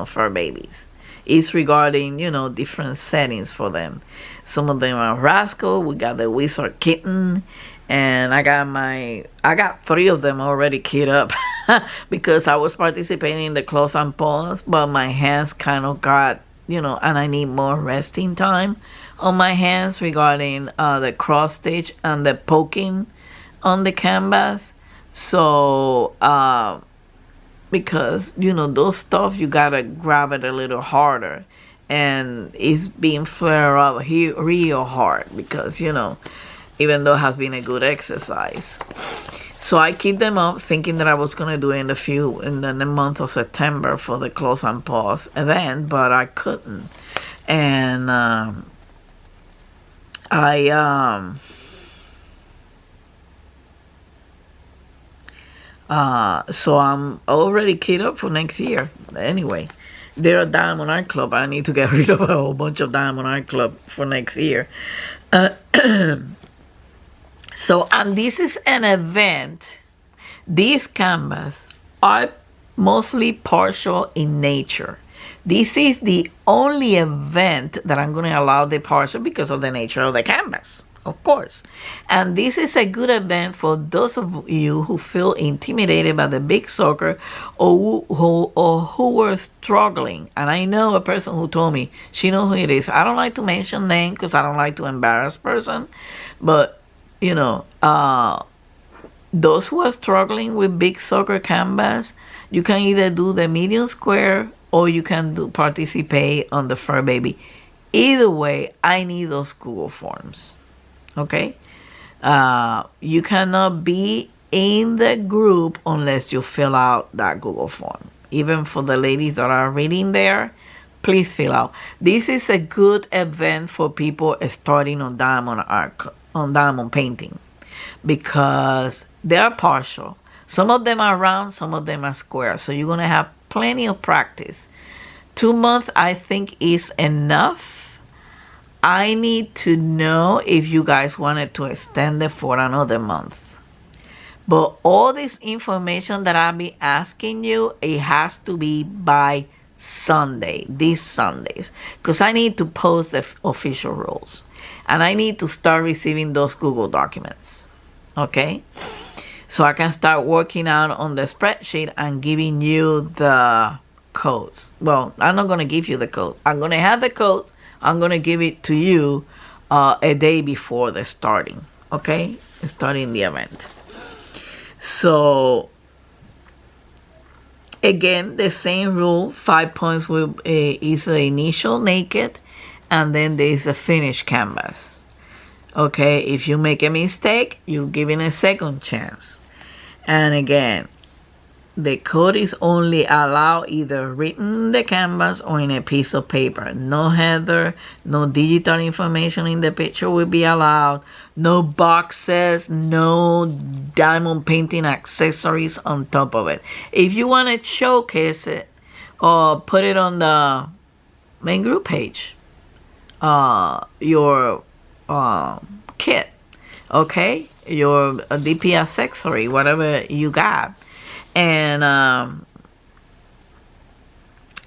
fur babies. It's regarding, different settings for them. Some of them are Rascal. We got the Wizard Kitten. And I got 3 of them already keyed up because I was participating in the close and pause, but my hands kind of got, and I need more resting time on my hands regarding the cross stitch and the poking on the canvas. So, because those stuff, you gotta grab it a little harder, and it's being flared up here real hard because even though it has been a good exercise. So I keep them up thinking that I was gonna do it in the month of September for the close and pause event, but I couldn't. And so I'm already keyed up for next year. Anyway, they're a Diamond Art Club. I need to get rid of a whole bunch of Diamond Art Club for next year. So, and this is an event. These canvas are mostly partial in nature. This is the only event that I'm going to allow the partial because of the nature of the canvas, of course. And this is a good event for those of you who feel intimidated by the big sucker or who were struggling. And I know a person who told me, she knows who it is. I don't like to mention name because I don't like to embarrass person. But, those who are struggling with big sucker canvas, you can either do the medium square or you can participate on the Fur Baby. Either way, I need those Google forms. Okay? You cannot be in the group unless you fill out that Google form. Even for the ladies that are reading there, please fill out. This is a good event for people starting on diamond art, on diamond painting, because they are partial. Some of them are round, some of them are square. So you're going to have plenty of practice. 2 months, I think, is enough. I need to know if you guys wanted to extend it for another month. But all this information that I'll be asking you, it has to be by Sunday, these Sundays. Because I need to post the official rules. And I need to start receiving those Google documents. Okay? So I can start working out on the spreadsheet and giving you the codes. Well, I'm not going to give you the code. I'm going to have the codes. I'm going to give it to you a day before the starting. Okay? Starting the event. So, again, the same rule. 5 points is the initial naked. And then there is a finished canvas. Okay, if you make a mistake, you're given a second chance. And again, the code is only allowed either written in the canvas or in a piece of paper. No header, no digital information in the picture will be allowed. No boxes, no diamond painting accessories on top of it. If you want to showcase it or put it on the main group page, your kit, okay, your DP accessory, whatever you got, and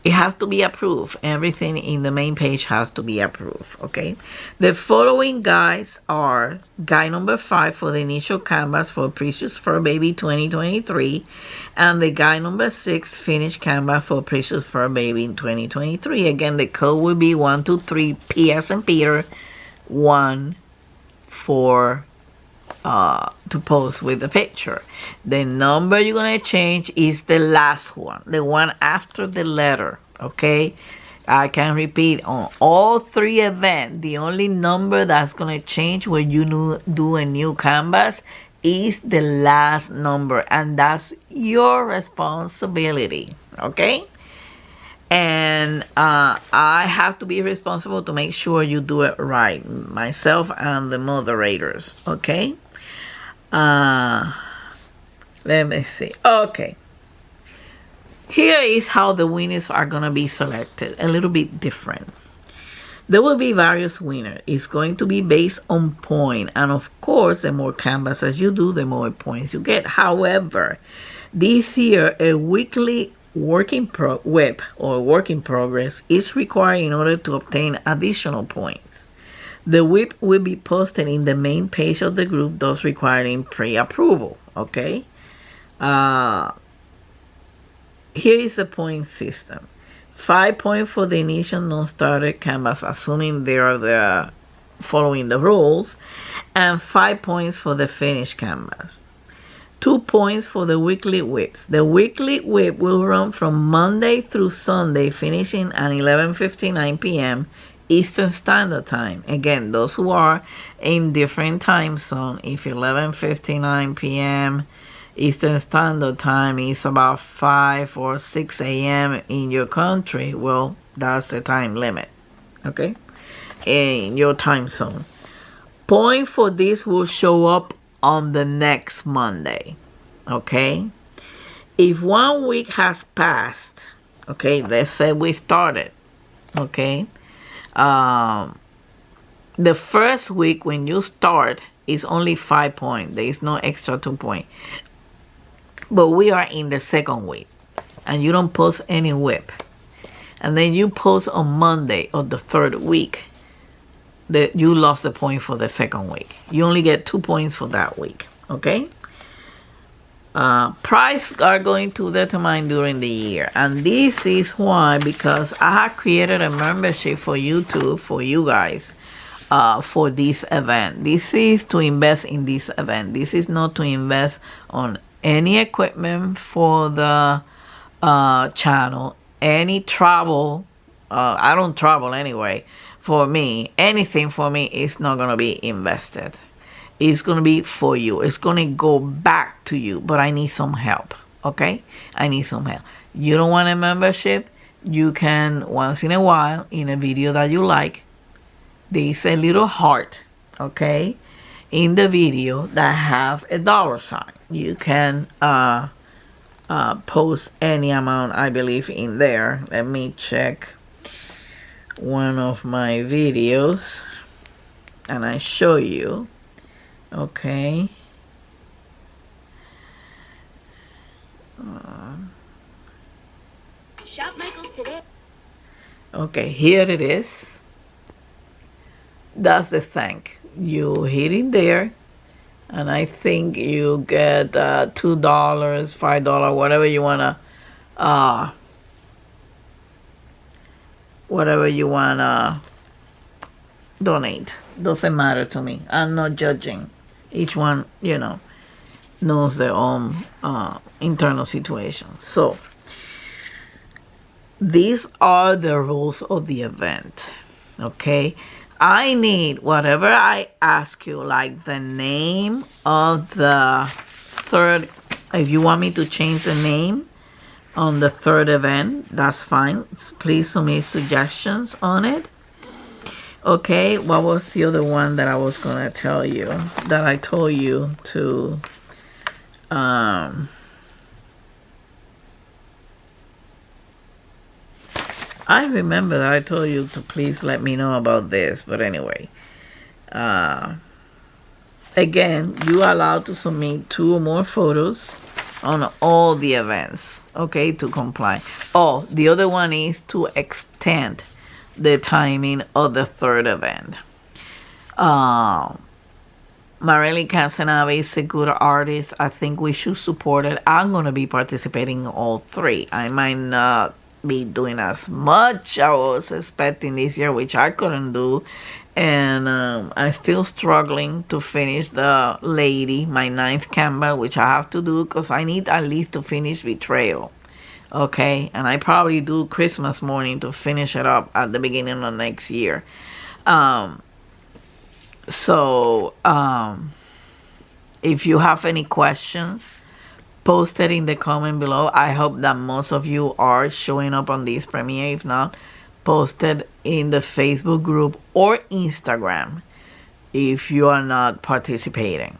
it has to be approved. Everything in the main page has to be approved. Okay, the following guides are guide number 5 for the initial canvas for Precious Fur Baby 2023, and the guide number 6 finished canvas for Precious Fur Baby in 2023. Again, the code will be 123 PS and Peter 1 for to post with the picture. The number you're gonna change is the last one, the one after the letter. Okay, I can repeat, on all 3 events, the only number that's gonna change when you do a new canvas is the last number, and that's your responsibility. Okay, and I have to be responsible to make sure you do it right, myself and the moderators. Okay, let me see. Okay, here is how the winners are going to be selected, a little bit different. There will be various winners. It's going to be based on point, and of course, the more canvases you do, the more points you get. However, this year a weekly WIP or work in progress is required in order to obtain additional points. The WIP will be posted in the main page of the group, thus requiring pre-approval. Okay, here is the point system. 5 points for the initial non-starter canvas, assuming they are following the rules, and 5 points for the finished canvas. 2 points for the weekly WIPs. The weekly WIP will run from Monday through Sunday, finishing at 11:59 p.m. Eastern Standard Time. Again, those who are in different time zone, if 11:59 p.m. Eastern Standard Time is about 5 or 6 a.m. in your country, well, that's the time limit, okay, in your time zone. Point for this will show up on the next Monday. Okay, if 1 week has passed, okay, let's say we started, okay, the first week when you start is only 5 points. There is no extra 2 points. But we are in the second week and you don't post any WIP, and then you post on Monday of the third week, that you lost the point for the second week. You only get 2 points for that week. Okay, price are going to determine during the year, and this is why, because I have created a membership for YouTube for you guys for this event. This is to invest in this event. This is not to invest on any equipment for the channel, any travel. I don't travel anyway. For me, anything for me is not going to be invested. It's going to be for you. It's going to go back to you, but I need some help. Okay, I need some help. You don't want a membership? You can, once in a while, in a video that you like, there's a little heart, okay, in the video that have a $sign. You can post any amount, I believe, in there. Let me check one of my videos and I show you. Okay, Shop Michael's today. Okay, here it is. That's the thing. You hit it there, and I think you get $2, $5, whatever you wanna donate. Doesn't matter to me. I'm not judging. Each one, knows their own internal situation. So these are the rules of the event. Okay, I need whatever I ask you, like the name of the third. If you want me to change the name on the third event, that's fine. Please submit suggestions on it. Okay, what was the other one that I was gonna tell you that I told you to I remember that I told you to please let me know about this, but anyway, again, you are allowed to submit 2 or more photos on all the events, okay, to comply. Oh, the other one is to extend the timing of the third event. Marely Casanave is a good artist. I think we should support it. I'm going to be participating in all 3. I might not be doing as much I was expecting this year, which I couldn't do. And I'm still struggling to finish the lady, my 9th canvas, which I have to do because I need at least to finish Betrayal. Okay, and I probably do Christmas morning to finish it up at the beginning of next year. If you have any questions, post it in the comment below. I hope that most of you are showing up on this premiere. If not, post it in the Facebook group or Instagram if you are not participating.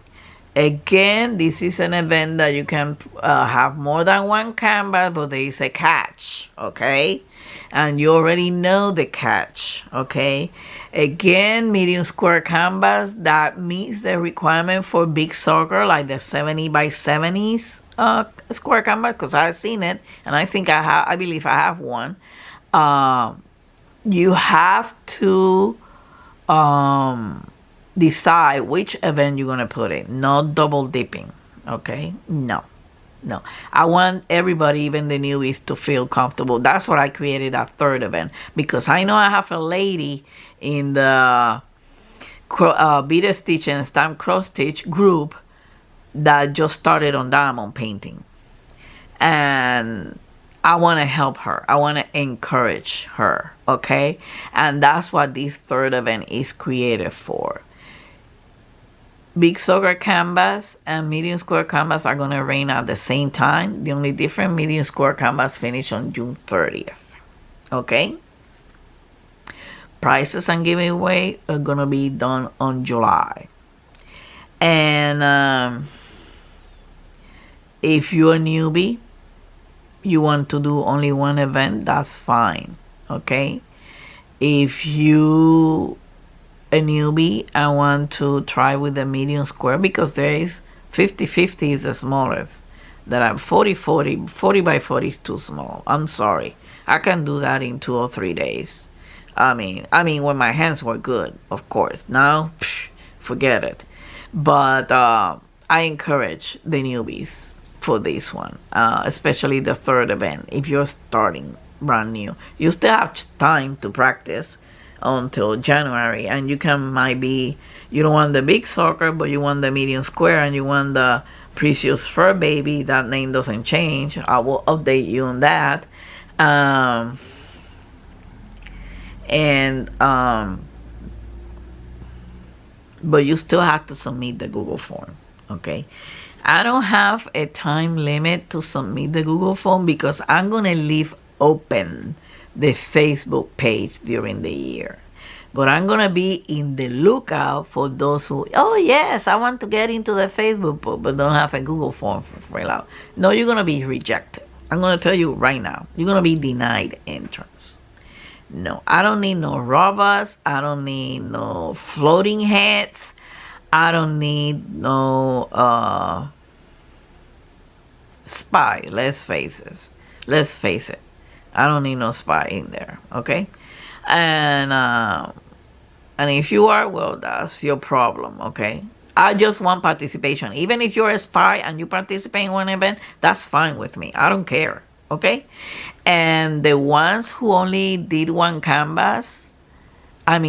Again, this is an event that you can have more than 1 canvas, but there is a catch, okay? And you already know the catch, okay? Again, medium square canvas that meets the requirement for big soccer, like the 70 by 70s square canvas, because I've seen it, and I think I believe I have one. You have to decide which event you're going to put in. No double dipping, okay? No. I want everybody, even the newbies, to feel comfortable. That's what I created that third event, because I know I have a lady in the Beaded Stitch and Stamp Cross Stitch group that just started on diamond painting, and I want to help her. I want to encourage her, okay? And that's what this third event is created for. Big square canvas and medium square canvas are going to rain at the same time. The only different, medium square canvas finish on June 30th. Okay? Prices and giveaway are going to be done on July. And if you're a newbie, you want to do only 1 event, that's fine. Okay? If you a newbie, I want to try with the medium square, because there is 50-50 is the smallest. That I'm 40 by 40 is too small. I'm sorry. I can do that in 2 or 3 days. I mean when my hands were good, of course. Now, forget it. But I encourage the newbies for this one, especially the third event. If you're starting brand new, you still have time to practice until January, and you don't want the big soccer, but you want the medium square, and you want the Precious Fur Baby. That name doesn't change. I will update you on that. But you still have to submit the Google form, okay? I don't have a time limit to submit the Google form, because I'm gonna leave open the Facebook page during the year. But I'm going to be in the lookout for those who, oh yes, I want to get into the Facebook book, but don't have a Google form for fill out. No, you're going to be rejected. I'm going to tell you right now, you're going to be denied entrance. No, I don't need no robots. I don't need no floating heads. I don't need no spy. Let's face it. I don't need no spy in there, okay? And if you are, well, that's your problem, okay? I just want participation. Even if you're a spy and you participate in one event, that's fine with me. I don't care, okay? And the ones who only did 1 canvas,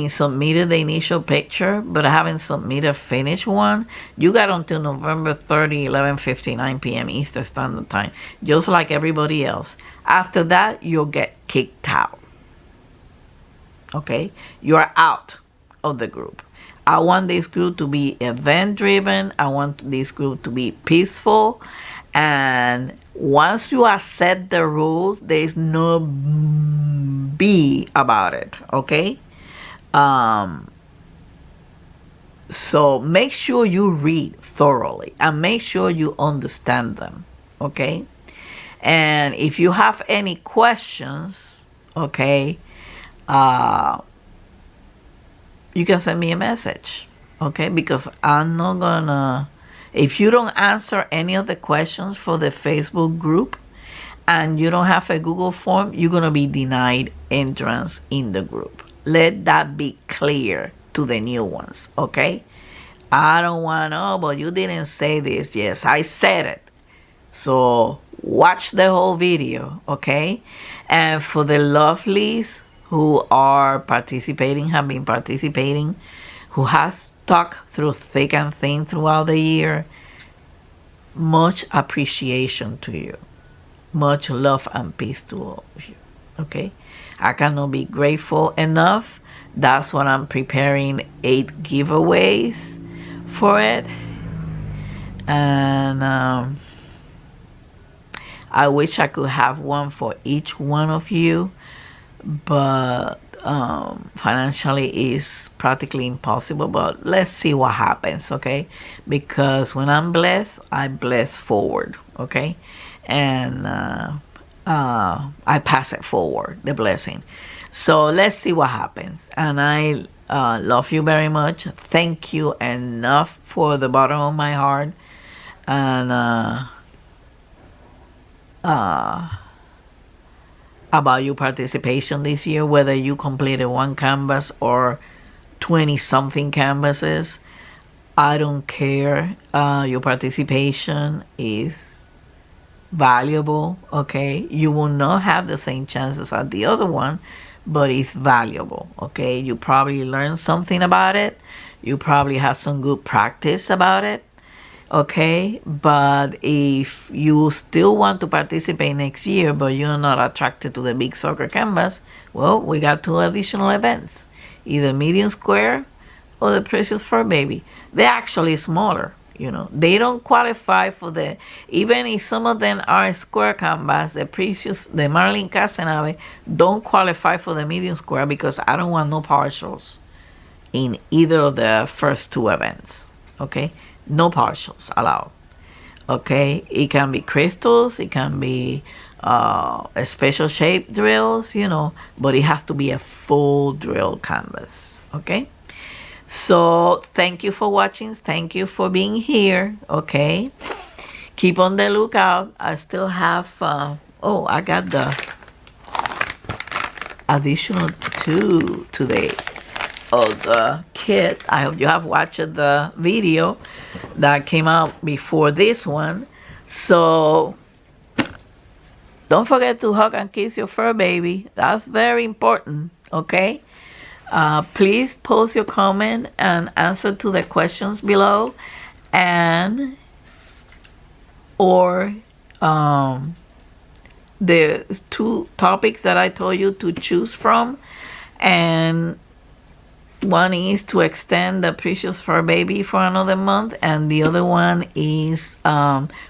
submitted the initial picture, but I haven't submitted a finished one, you got until November 30, 11:59 p.m. Eastern Standard Time, just like everybody else. After that, you'll get kicked out. Okay? You are out. of the group. I want this group to be event driven. I want this group to be peaceful. And once you accept the rules, there's no B about it, okay? So make sure you read thoroughly and make sure you understand them, okay? And if you have any questions, okay, you can send me a message, okay? Because I'm not gonna, if you don't answer any of the questions for the Facebook group and you don't have a Google form, you're gonna be denied entrance in the group. Let that be clear to the new ones, okay? I don't want, oh, but you didn't say this. Yes, I said it. So watch the whole video, okay? And for the lovelies who are participating, have been participating, who has stuck through thick and thin throughout the year, much appreciation to you. Much love and peace to all of you, okay? I cannot be grateful enough. That's what I'm preparing 8 giveaways for it. And I wish I could have one for each one of you, but financially is practically impossible. But let's see what happens, okay? Because when I'm blessed, I bless forward, okay? And I pass it forward, the blessing. So let's see what happens. And I love you very much. Thank you enough for the bottom of my heart. And about your participation this year, whether you completed 1 canvas or 20-something canvases, I don't care. Your participation is valuable, okay? You will not have the same chances as the other one, but it's valuable, okay? You probably learned something about it. You probably have some good practice about it, okay? But if you still want to participate next year, but you're not attracted to the big soccer canvas, well, we got 2 additional events, either medium square or the Precious Fur Baby. They're actually smaller. You know, they don't qualify for the, even if some of them are square canvas, the Marilyn Casanave don't qualify for the medium square because I don't want no partials in either of the first 2 events, okay? No partials allowed, okay? It can be crystals, it can be a special shape drills, you know, but it has to be a full drill canvas, okay? So thank you for watching. Thank you for being here. Okay. Keep on the lookout. I still have, oh, I got the additional 2 today of the kit. I hope you have watched the video that came out before this one. So don't forget to hug and kiss your fur baby. That's very important. Okay. Please post your comment and answer to the questions below, and or the 2 topics that I told you to choose from. And one is to extend the Precious Fur Baby for another month, and the other one is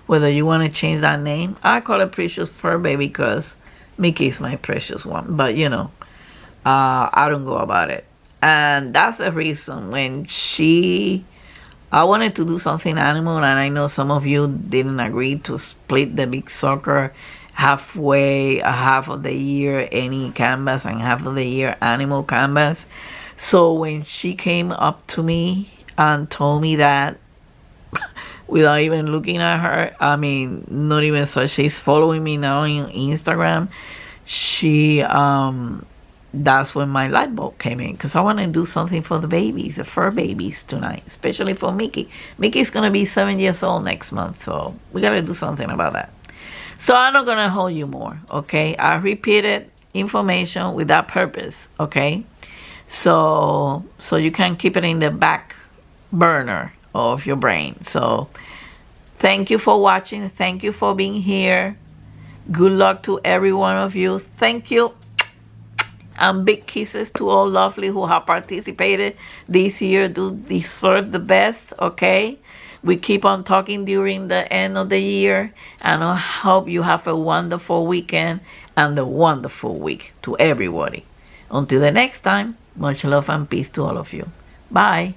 whether you want to change that name. I call it Precious Fur Baby because Mickey is my precious one, but you know, I don't go about it. And that's the reason when I wanted to do something animal, and I know some of you didn't agree to split the big sucker halfway, half of the year any canvas and half of the year animal canvas. So when she came up to me and told me that, without even looking at her, I mean, not even so, she's following me now on Instagram. She that's when my light bulb came in, because I want to do something for the babies, the fur babies tonight, especially for Mickey. Mickey's gonna be 7 years old next month, so we gotta do something about that. So I'm not gonna hold you more, okay? I repeated information with that purpose, okay? So you can keep it in the back burner of your brain. So thank you for watching. Thank you for being here. Good luck to every one of you. Thank you. And big kisses to all lovely who have participated this year. Do deserve the best, okay? We keep on talking during the end of the year, and I hope you have a wonderful weekend and a wonderful week to everybody. Until the next time, much love and peace to all of you. Bye.